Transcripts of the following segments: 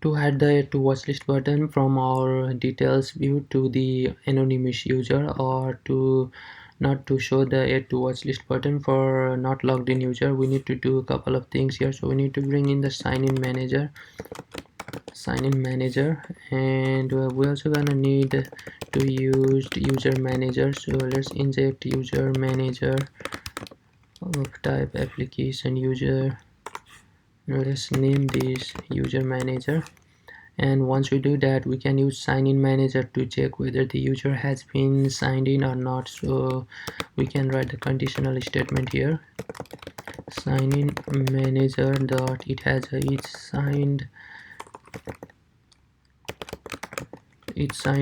To add the add to watchlist button from our details view to the anonymous user, or to not to show the add to watchlist button for not logged in user, we need to do a couple of things here. So we need to bring in the sign in manager, and we're also gonna need to use user manager. So let's inject user manager of type application user. Let's name this user manager, and once we do that, we can use sign in manager to check whether the user has been signed in or not. So we can write the conditional statement here: sign in manager dot it has a each signed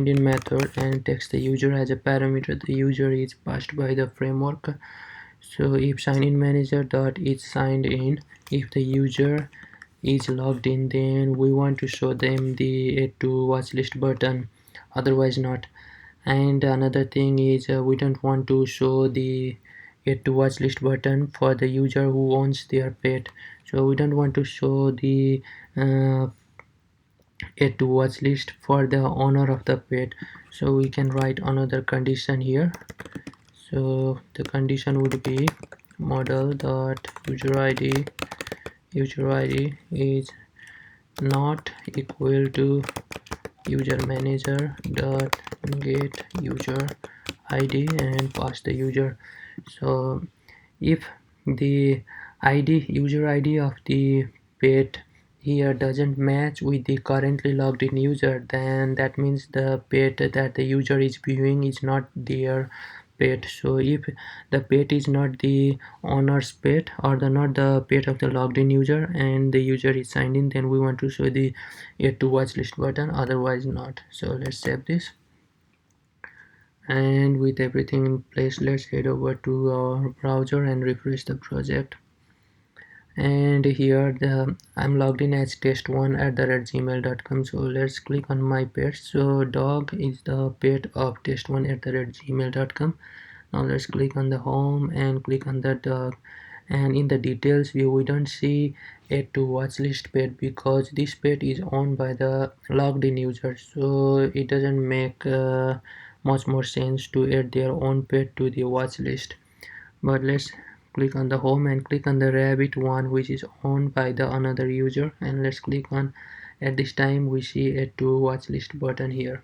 in method, and takes the user as a parameter. The user is passed by the framework. So if sign in manager dot is signed in, if the user is logged in, then we want to show them the add to watchlist button, otherwise not. And another thing is, we don't want to show the add to watchlist button for the user who owns their pet. So we don't want to show the add to watch list for the owner of the pet. So we can write another condition here. So the condition would be model dot user id is not equal to user manager dot get user id, and pass the user. So if the user id of the pet here doesn't match with the currently logged in user, then that means the pet that the user is viewing is not their pet. So if the pet is not the owner's pet, or not the pet of the logged in user, and the user is signed in, then we want to show the add to watch list button, otherwise not. So let's save this, and with everything in place, let's head over to our browser and refresh the project. And here I'm logged in as test1@gmail.com. So let's click on my pet. So dog is the pet of test1@gmail.com. Now let's click on the home and click on the dog, and in the details view we don't see add to watch list pet because this pet is owned by the logged in user. So it doesn't make much more sense to add their own pet to the watch list. But let's click on the home and click on the rabbit one, which is owned by the another user, and let's click on, at this time we see add to watch list button here.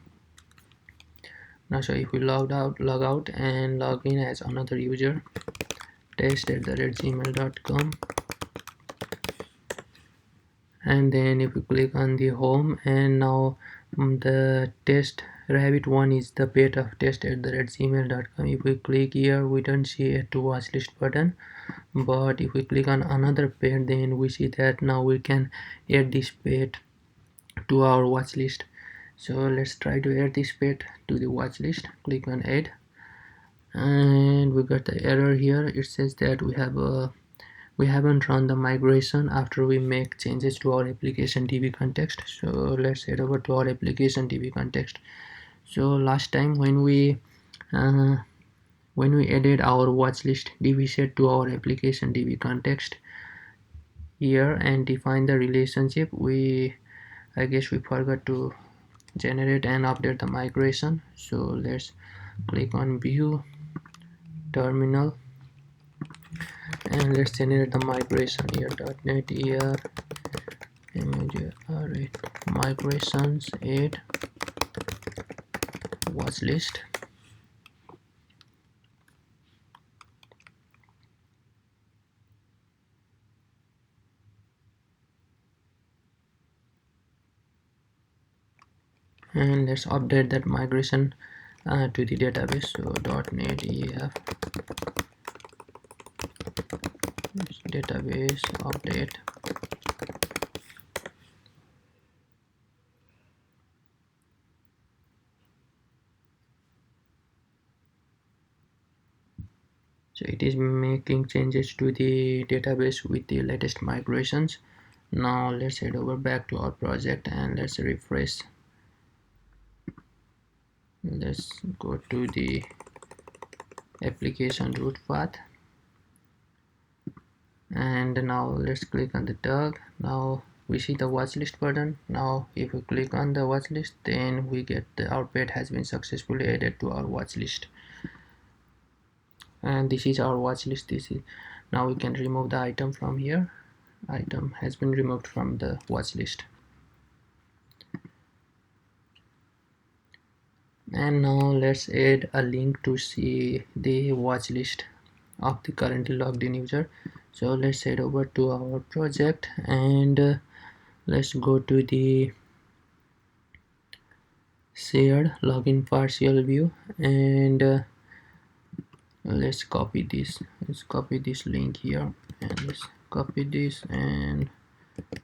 Now so if we log out and log in as another user, test@gmail.com, and then if we click on the home, and now the test rabbit one is the pet of test@gmail.com. If we click here, we don't see add to watch list button, but if we click on another pet, then we see that now we can add this pet to our watch list. So let's try to add this pet to the watch list. Click on add, and we got the error here. It says that we haven't run the migration after we make changes to our application DB context. So let's head over to our application DB context. So last time when we added our watchlist DB set to our application DB context here and define the relationship, I guess we forgot to generate and update the migration. So let's click on view terminal, and let's generate the migration here. .NET ER migrations add watch list. And let's update that migration to the database. So .NET EF database update. So it is making changes to the database with the latest migrations. Now let's head over back to our project and let's refresh. Let's go to the application root path, and now let's click on the dog. Now we see the watch list button. Now if we click on the watch list, then we get our pet has been successfully added to our watch list, and this is our watch list. Now we can remove the item from here. Item has been removed from the watch list. And now let's add a link to see the watch list of the currently logged in user. So let's head over to our project and let's go to the shared login partial view, and let's copy this link here, and let's copy this and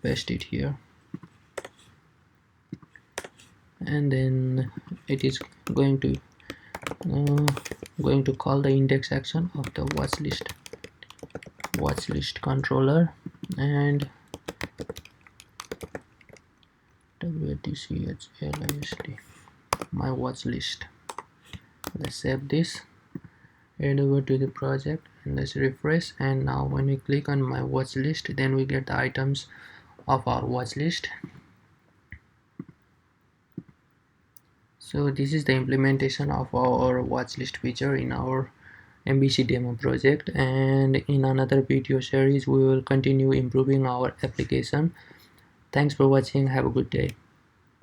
paste it here, and then it is going to call the index action of the watch list controller, and WTCHLIST my watch list. Let's save this, head over to the project, and let's refresh. And now when we click on my watch list, then we get the items of our watch list. So this is the implementation of our watch list feature in our MVC demo project, and in another video series we will continue improving our application. Thanks for watching. Have a good day.